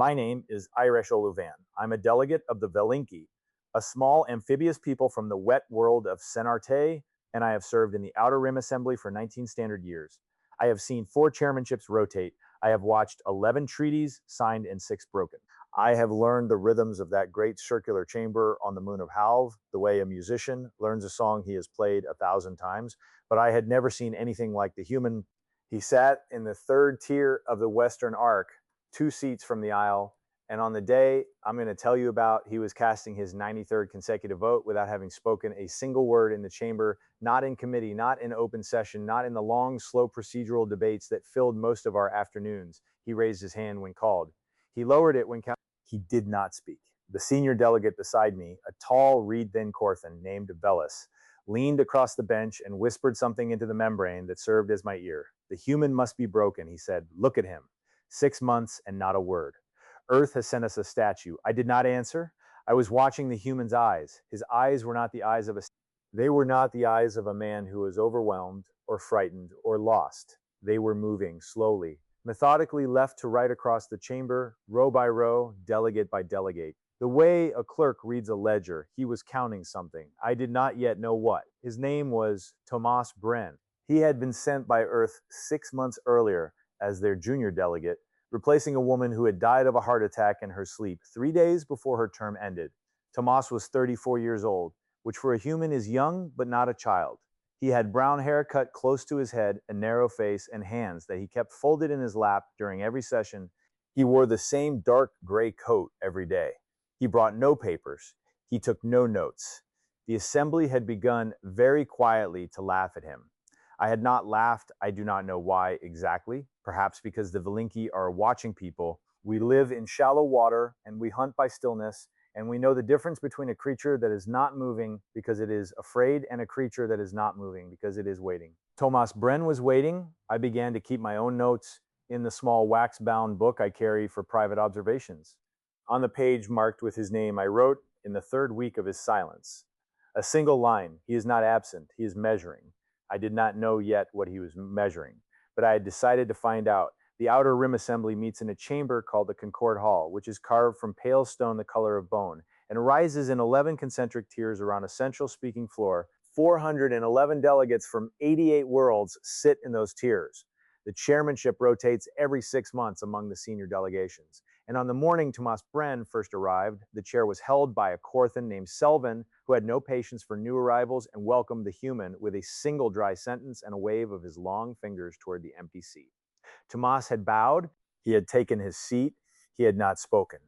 My name is Irish Oluvan. I'm a delegate of the Velinki, a small amphibious people from the wet world of Senarte, and I have served in the Outer Rim Assembly for 19 standard years. I have seen 4 chairmanships rotate. I have watched 11 treaties signed and 6 broken. I have learned the rhythms of that great circular chamber on the moon of Halv, the way a musician learns a song he has played 1,000 times, but I had never seen anything like the human. He sat in the 3rd tier of the Western Arc, 2 seats from the aisle, and on the day I'm going to tell you about, he was casting his 93rd consecutive vote without having spoken a single word in the chamber, not in committee, not in open session, not in the long, slow procedural debates that filled most of our afternoons. He raised his hand when called. He lowered it when he did not speak. The senior delegate beside me, a tall, reed-thin Corthan named Velis, leaned across the bench and whispered something into the membrane that served as my ear. The human must be broken, he said. Look at him. 6 months and not a word. Earth has sent us a statue. I did not answer. I was watching the human's eyes. His eyes were not the eyes of a... They were not the eyes of a man who was overwhelmed or frightened or lost. They were moving slowly, methodically left to right across the chamber, row by row, delegate by delegate. The way a clerk reads a ledger, he was counting something. I did not yet know what. His name was Tomas Bren. He had been sent by Earth 6 months earlier as their junior delegate, replacing a woman who had died of a heart attack in her sleep 3 days before her term ended. Tomas was 34 years old, which for a human is young but not a child. He had brown hair cut close to his head, a narrow face, and hands that he kept folded in his lap during every session. He wore the same dark gray coat every day. He brought no papers. He took no notes. The assembly had begun very quietly to laugh at him. I had not laughed. I do not know why exactly. Perhaps because the Velinki are watching people. We live in shallow water and we hunt by stillness, and we know the difference between a creature that is not moving because it is afraid and a creature that is not moving because it is waiting. Tomas Bren was waiting. I began to keep my own notes in the small wax-bound book I carry for private observations. On the page marked with his name, I wrote, in the 3rd week of his silence, a single line: he is not absent, he is measuring. I did not know yet what he was measuring, but I had decided to find out. The Outer Rim Assembly meets in a chamber called the Concord Hall, which is carved from pale stone the color of bone, and rises in 11 concentric tiers around a central speaking floor. 411 delegates from 88 worlds sit in those tiers. The chairmanship rotates every 6 months among the senior delegations. And on the morning Tomas Bren first arrived, the chair was held by a Corthan named Selvin, who had no patience for new arrivals and welcomed the human with a single dry sentence and a wave of his long fingers toward the empty seat. Tomas had bowed, he had taken his seat, he had not spoken.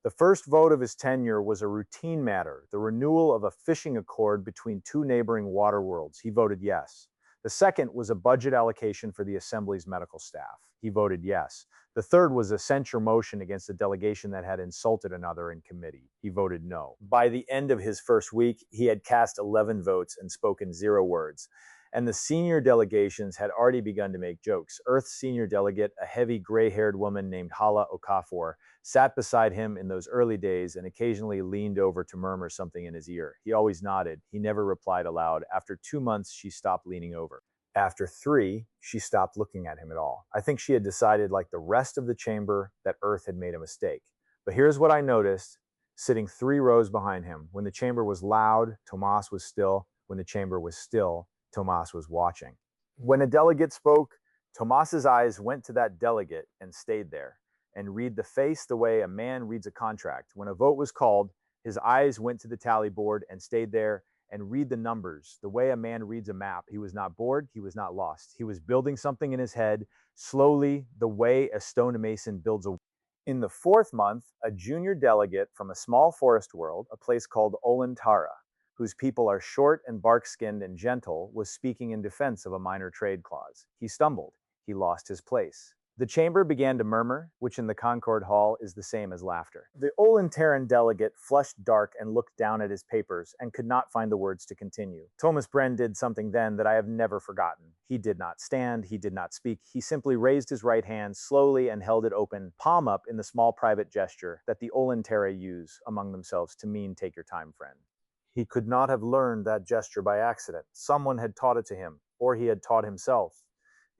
The first vote of his tenure was a routine matter, the renewal of a fishing accord between 2 neighboring water worlds. He voted yes. The second was a budget allocation for the Assembly's medical staff. He voted yes. The third was a censure motion against a delegation that had insulted another in committee. He voted no. By the end of his first week, he had cast 11 votes and spoken 0 words. And the senior delegations had already begun to make jokes. Earth's senior delegate, a heavy gray-haired woman named Hala Okafor, sat beside him in those early days and occasionally leaned over to murmur something in his ear. He always nodded. He never replied aloud. After 2 months, she stopped leaning over. After 3, she stopped looking at him at all. I think she had decided, like the rest of the chamber, that Earth had made a mistake. But here's what I noticed, sitting 3 rows behind him. When the chamber was loud, Tomas was still. When the chamber was still, Tomas was watching. When a delegate spoke, Tomas's eyes went to that delegate and stayed there, and read the face the way a man reads a contract. When a vote was called, his eyes went to the tally board and stayed there, and read the numbers the way a man reads a map. He was not bored, he was not lost. He was building something in his head, slowly, the way a stonemason builds a... In the 4th month, a junior delegate from a small forest world, a place called Olantara, whose people are short and bark-skinned and gentle, was speaking in defense of a minor trade clause. He stumbled. He lost his place. The chamber began to murmur, which in the Concord Hall is the same as laughter. The Olantaran delegate flushed dark and looked down at his papers and could not find the words to continue. Tomas Bren did something then that I have never forgotten. He did not stand, he did not speak. He simply raised his right hand slowly and held it open, palm up, in the small private gesture that the Olantara use among themselves to mean take your time, friend. He could not have learned that gesture by accident. Someone had taught it to him, or he had taught himself.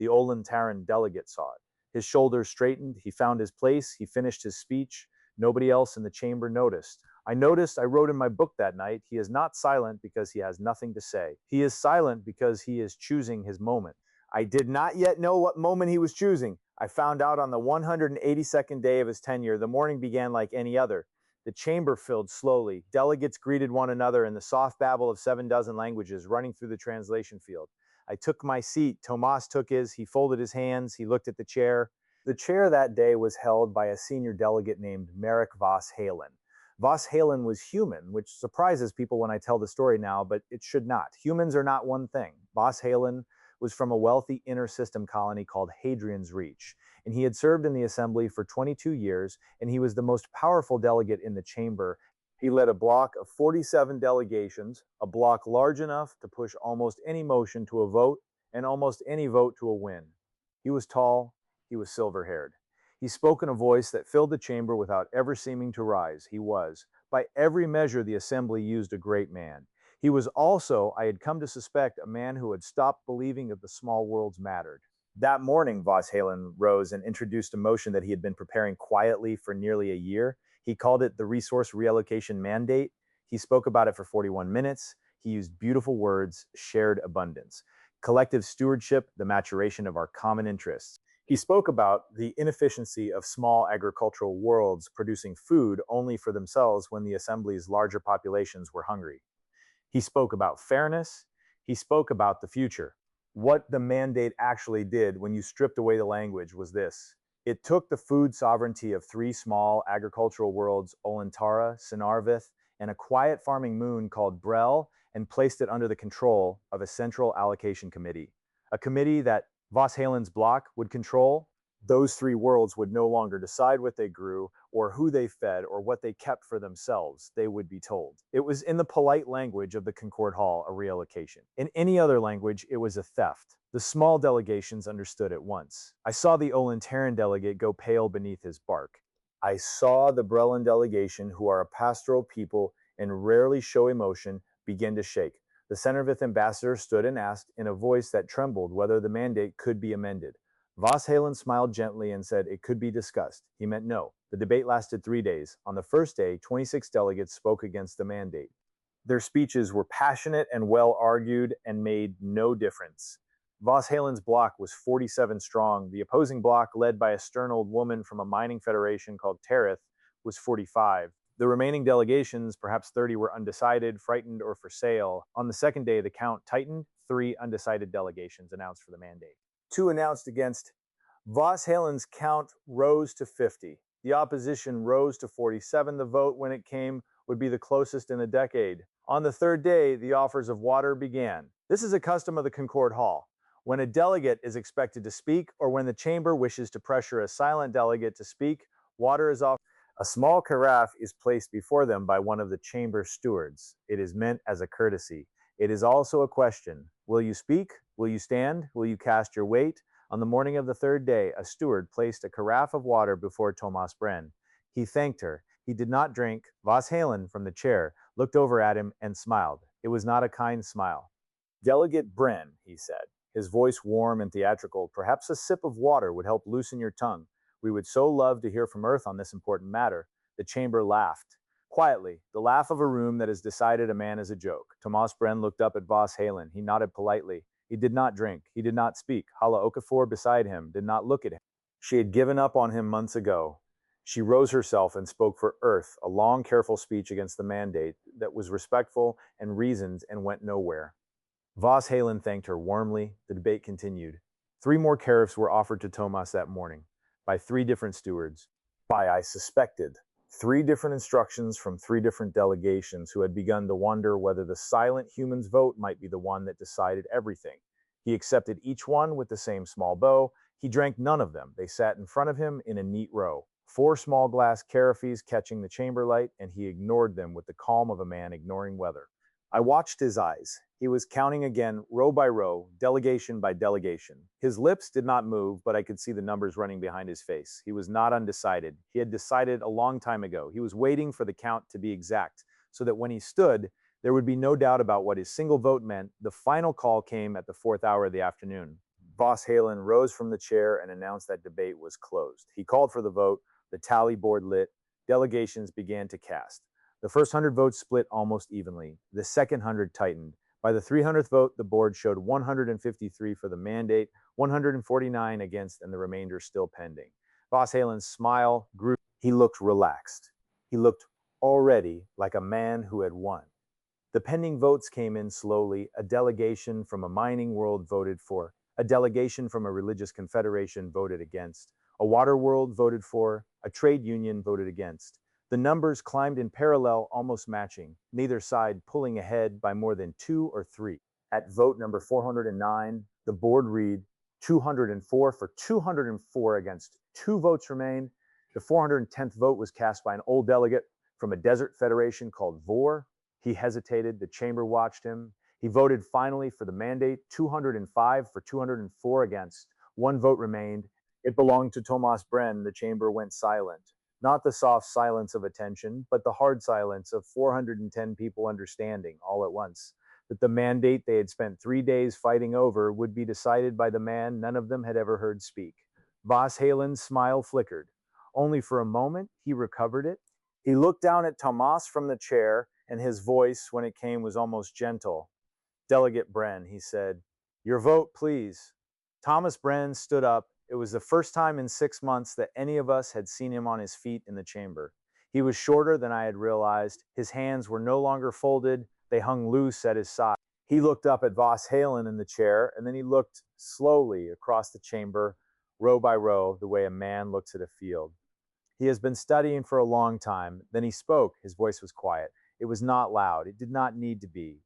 The Olantaran delegate saw it. His shoulders straightened. He found his place. He finished his speech. Nobody else in the chamber noticed. I noticed, I wrote in my book that night, he is not silent because he has nothing to say. He is silent because he is choosing his moment. I did not yet know what moment he was choosing. I found out on the 182nd day of his tenure. The morning began like any other. The chamber filled slowly. Delegates greeted one another in the soft babble of 7 dozen languages running through the translation field. I took my seat. Tomas took his. He folded his hands. He looked at the chair. The chair that day was held by a senior delegate named Merrick Voss Halen. Voss Halen was human, which surprises people when I tell the story now, but it should not. Humans are not one thing. Voss Halen was from a wealthy inner system colony called Hadrian's Reach, and he had served in the assembly for 22 years, and he was the most powerful delegate in the chamber. He led a block of 47 delegations, a block large enough to push almost any motion to a vote and almost any vote to a win. He was tall, he was silver-haired. He spoke in a voice that filled the chamber without ever seeming to rise. He was, by every measure the assembly used, a great man. He was also, I had come to suspect, a man who had stopped believing that the small worlds mattered. That morning, Voss Halen rose and introduced a motion that he had been preparing quietly for nearly a year. He called it the Resource Reallocation Mandate. He spoke about it for 41 minutes. He used beautiful words, shared abundance, collective stewardship, the maturation of our common interests. He spoke about the inefficiency of small agricultural worlds producing food only for themselves when the assembly's larger populations were hungry. He spoke about fairness. He spoke about the future. What the mandate actually did when you stripped away the language was this. It took the food sovereignty of 3 small agricultural worlds, Olantara, Sinarvith, and a quiet farming moon called Brel, and placed it under the control of a central allocation committee. A committee that Voss Halen's bloc would control. Those 3 worlds would no longer decide what they grew, or who they fed, or what they kept for themselves. They would be told. It was in the polite language of the Concord Hall, a reallocation. In any other language, it was a theft. The small delegations understood at once. I saw the Olantaran delegate go pale beneath his bark. I saw the Brelan delegation, who are a pastoral people and rarely show emotion, begin to shake. The Centervith ambassador stood and asked in a voice that trembled whether the mandate could be amended. Voss Halen smiled gently and said it could be discussed. He meant no. The debate lasted 3 days. On the first day, 26 delegates spoke against the mandate. Their speeches were passionate and well argued and made no difference. Voss Halen's bloc was 47 strong. The opposing bloc, led by a stern old woman from a mining federation called Terith, was 45. The remaining delegations, perhaps 30, were undecided, frightened, or for sale. On the second day, the count tightened. 3 undecided delegations announced for the mandate. 2 announced against. Voss Halen's count rose to 50. The opposition rose to 47. The vote, when it came, would be the closest in a decade. On the third day, the offers of water began. This is a custom of the Concord Hall. When a delegate is expected to speak, or when the chamber wishes to pressure a silent delegate to speak, water is offered. A small carafe is placed before them by one of the chamber stewards. It is meant as a courtesy. It is also a question. Will you speak? Will you stand? Will you cast your weight? On the morning of the third day, a steward placed a carafe of water before Thomas Brenn. He thanked her. He did not drink. Voss Halen, from the chair, looked over at him and smiled. It was not a kind smile. Delegate Brenn, he said, his voice warm and theatrical, perhaps a sip of water would help loosen your tongue. We would so love to hear from Earth on this important matter. The chamber laughed. Quietly, the laugh of a room that has decided a man is a joke. Thomas Brenn looked up at Voss Halen. He nodded politely. He did not drink. He did not speak. Hala Okafor beside him did not look at him. She had given up on him months ago. She rose herself and spoke for Earth, a long, careful speech against the mandate that was respectful and reasoned and went nowhere. Voss Halen thanked her warmly. The debate continued. 3 more carafes were offered to Thomas that morning, by 3 different stewards. By, I suspected, 3 different instructions from 3 different delegations who had begun to wonder whether the silent human's vote might be the one that decided everything. He accepted each one with the same small bow. He drank none of them. They sat in front of him in a neat row. 4 small glass carafes catching the chamber light, and he ignored them with the calm of a man ignoring weather. I watched his eyes. He was counting again, row by row, delegation by delegation. His lips did not move, but I could see the numbers running behind his face. He was not undecided. He had decided a long time ago. He was waiting for the count to be exact, so that when he stood, there would be no doubt about what his single vote meant. The final call came at the 4th hour of the afternoon. Voss Halen rose from the chair and announced that debate was closed. He called for the vote, the tally board lit, delegations began to cast. The first 100 votes split almost evenly. The second 100 tightened. By the 300th vote, the board showed 153 for the mandate, 149 against, and the remainder still pending. Voss Halen's smile grew. He looked relaxed. He looked already like a man who had won. The pending votes came in slowly. A delegation from a mining world voted for. A delegation from a religious confederation voted against. A water world voted for. A trade union voted against. The numbers climbed in parallel, almost matching, neither side pulling ahead by more than 2 or 3. At vote number 409, the board read 204 for 204 against. 2 votes remained. The 410th vote was cast by an old delegate from a desert federation called Vor. He hesitated. The chamber watched him. He voted finally for the mandate, 205 for 204 against. 1 vote remained. It belonged to Thomas Brenn. The chamber went silent. Not the soft silence of attention, but the hard silence of 410 people understanding all at once that the mandate they had spent 3 days fighting over would be decided by the man none of them had ever heard speak. Voss Halen's smile flickered. Only for a moment he recovered it. He looked down at Thomas from the chair, and his voice, when it came, was almost gentle. Delegate Brenn, he said, your vote, please. Thomas Brenn stood up. It was the first time in 6 months that any of us had seen him on his feet in the chamber. He was shorter than I had realized. His hands were no longer folded. They hung loose at his side. He looked up at Voss Halen in the chair, and then he looked slowly across the chamber, row by row, the way a man looks at a field. He has been studying for a long time. Then he spoke. His voice was quiet. It was not loud. It did not need to be.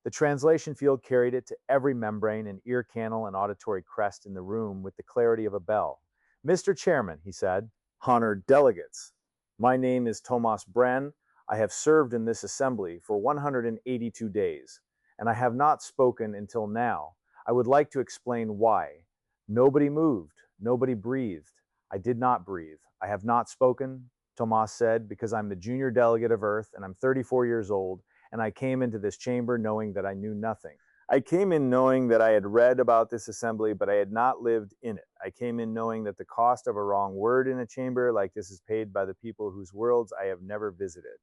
The translation field carried it to every membrane and ear canal and auditory crest in the room with the clarity of a bell. Mr. Chairman, he said, honored delegates, my name is Thomas Brenn. I have served in this assembly for 182 days, and I have not spoken until now. I would like to explain why. Nobody moved. Nobody breathed. I did not breathe. I have not spoken, Thomas said, because I'm the junior delegate of Earth, and I'm 34 years old, and I came into this chamber knowing that I knew nothing. I came in knowing that I had read about this assembly, but I had not lived in it. I came in knowing that the cost of a wrong word in a chamber like this is paid by the people whose worlds I have never visited.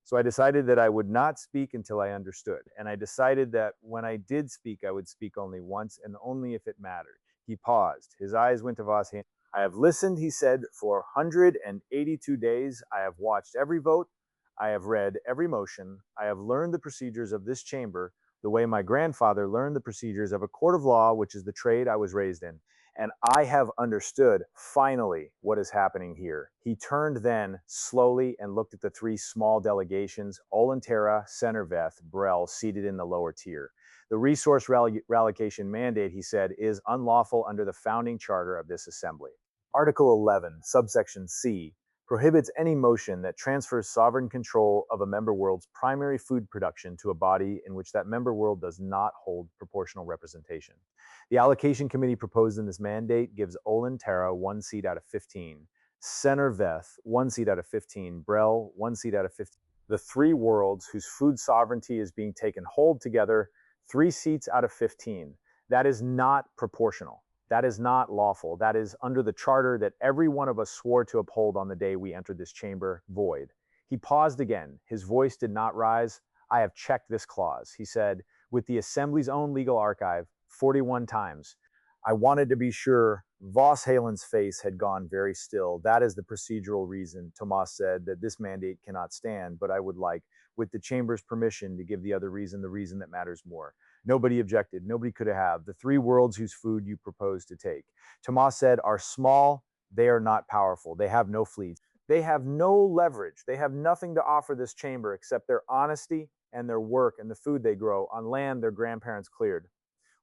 So I decided that I would not speak until I understood, and I decided that when I did speak, I would speak only once and only if it mattered. He paused. His eyes went to Voss Halen. I have listened, he said, for 182 days. I have watched every vote. I have read every motion. I have learned the procedures of this chamber the way my grandfather learned the procedures of a court of law, which is the trade I was raised in. And I have understood, finally, what is happening here. He turned then slowly and looked at the 3 small delegations, Olentera, Centerveth, Brel, seated in the lower tier. The resource reallocation mandate, he said, is unlawful under the founding charter of this assembly. Article 11, subsection C, prohibits any motion that transfers sovereign control of a member world's primary food production to a body in which that member world does not hold proportional representation. The allocation committee proposed in this mandate gives Olentera 1 seat out of 15, Centerveth 1 seat out of 15, Brel 1 seat out of 15. The 3 worlds whose food sovereignty is being taken hold together 3 seats out of 15. That is not proportional. That is not lawful. That is under the charter that every one of us swore to uphold on the day we entered this chamber, void. He paused again. His voice did not rise. I have checked this clause, he said, with the Assembly's own legal archive 41 times. I wanted to be sure. Voss Halen's face had gone very still. That is the procedural reason, Thomas said, that this mandate cannot stand, but I would like, with the chamber's permission, to give the other reason, the reason that matters more. Nobody objected. Nobody could have. The 3 worlds whose food you propose to take, Thomas said, are small. They are not powerful. They have no fleets. They have no leverage. They have nothing to offer this chamber except their honesty and their work and the food they grow on land their grandparents cleared.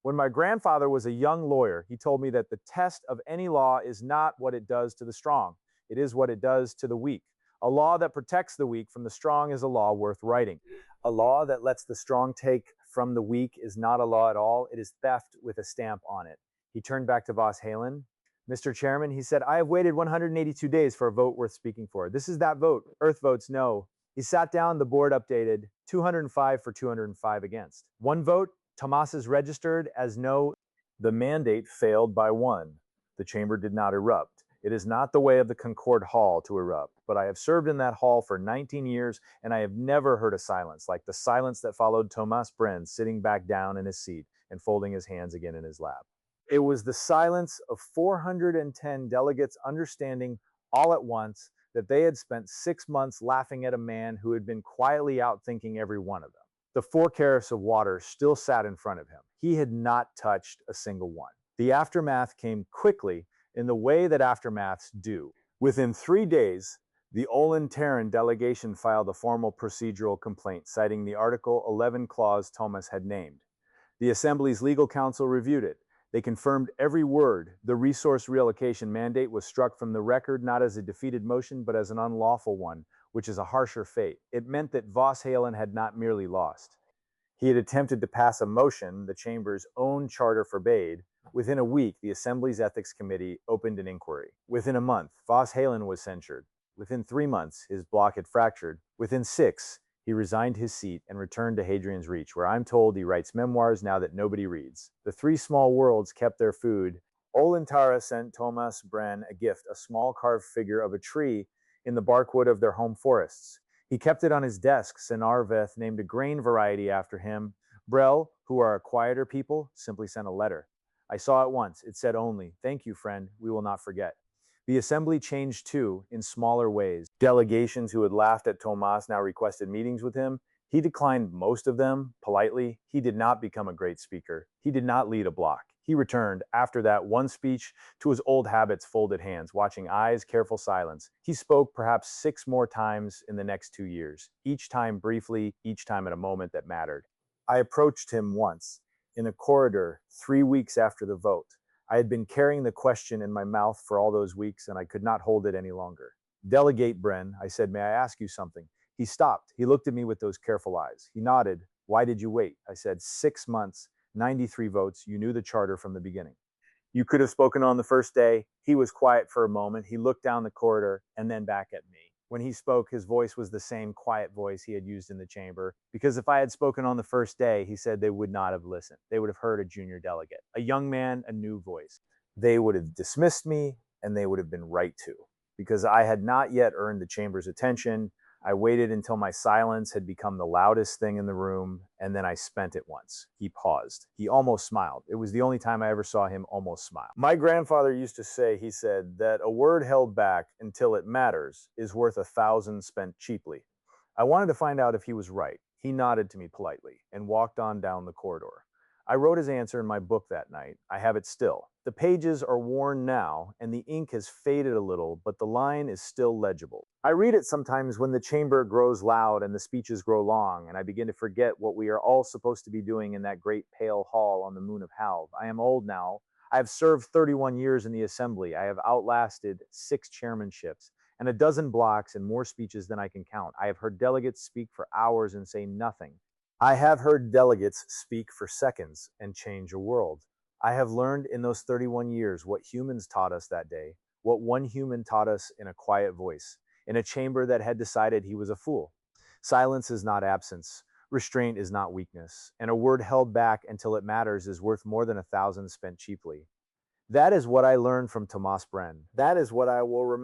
When my grandfather was a young lawyer, he told me that the test of any law is not what it does to the strong. It is what it does to the weak. A law that protects the weak from the strong is a law worth writing. A law that lets the strong take from the weak is not a law at all. It is theft with a stamp on it. He turned back to Voss Halen. Mr. Chairman, he said, I have waited 182 days for a vote worth speaking for. This is that vote. Earth votes no. He sat down, the board updated, 205 for 205 against. 1 vote, Thomas is registered as no. The mandate failed by one. The chamber did not erupt. It is not the way of the Concord Hall to erupt, but I have served in that hall for 19 years, and I have never heard a silence like the silence that followed Thomas Brenn sitting back down in his seat and folding his hands again in his lap. It was the silence of 410 delegates understanding all at once that they had spent 6 months laughing at a man who had been quietly outthinking every one of them. The 4 carafes of water still sat in front of him. He had not touched a single one. The aftermath came quickly in the way that aftermaths do. Within 3 days, the Olin Terran delegation filed a formal procedural complaint citing the Article 11 clause Thomas had named. The Assembly's legal counsel reviewed it. They confirmed every word. The resource reallocation mandate was struck from the record not as a defeated motion, but as an unlawful one, which is a harsher fate. It meant that Voss Halen had not merely lost. He had attempted to pass a motion the Chamber's own charter forbade. Within a week, the Assembly's Ethics Committee opened an inquiry. Within a month, Voss Halen was censured. Within 3 months, his block had fractured. Within 6, he resigned his seat and returned to Hadrian's Reach, where I'm told he writes memoirs now that nobody reads. The 3 small worlds kept their food. Olintara sent Thomas Brenn a gift, a small carved figure of a tree in the barkwood of their home forests. He kept it on his desk. Senarveth named a grain variety after him. Brel, who are a quieter people, simply sent a letter. I saw it once. It said only, "Thank you, friend. We will not forget." The assembly changed too, in smaller ways. Delegations who had laughed at Thomas now requested meetings with him. He declined most of them, politely. He did not become a great speaker. He did not lead a block. He returned, after that one speech, to his old habits, folded hands, watching eyes, careful silence. He spoke perhaps 6 more times in the next 2 years, each time briefly, each time at a moment that mattered. I approached him once, in a corridor, 3 weeks after the vote. I had been carrying the question in my mouth for all those weeks, and I could not hold it any longer. "Delegate Brenn," I said, "may I ask you something?" He stopped. He looked at me with those careful eyes. He nodded. "Why did you wait?" I said, 6 months, 93 votes. You knew the charter from the beginning. You could have spoken on the first day. He was quiet for a moment. He looked down the corridor and then back at me. When he spoke, his voice was the same quiet voice he had used in the chamber. Because if I had spoken on the first day, he said they would not have listened. They would have heard a junior delegate, a young man, a new voice. They would have dismissed me, and they would have been right to. Because I had not yet earned the chamber's attention, I waited until my silence had become the loudest thing in the room, and then I spent it once. He paused. He almost smiled. It was the only time I ever saw him almost smile. My grandfather used to say, he said, that a word held back until it matters is worth 1,000 spent cheaply. I wanted to find out if he was right. He nodded to me politely and walked on down the corridor. I wrote his answer in my book that night. I have it still. The pages are worn now, and the ink has faded a little, but the line is still legible. I read it sometimes when the chamber grows loud and the speeches grow long, and I begin to forget what we are all supposed to be doing in that great pale hall on the moon of Halv. I am old now. I have served 31 years in the assembly. I have outlasted 6 chairmanships and a dozen blocks and more speeches than I can count. I have heard delegates speak for hours and say nothing. I have heard delegates speak for seconds and change a world. I have learned in those 31 years what humans taught us that day, what one human taught us in a quiet voice, in a chamber that had decided he was a fool. Silence is not absence. Restraint is not weakness. And a word held back until it matters is worth more than 1,000 spent cheaply. That is what I learned from Thomas Brenn. That is what I will remember.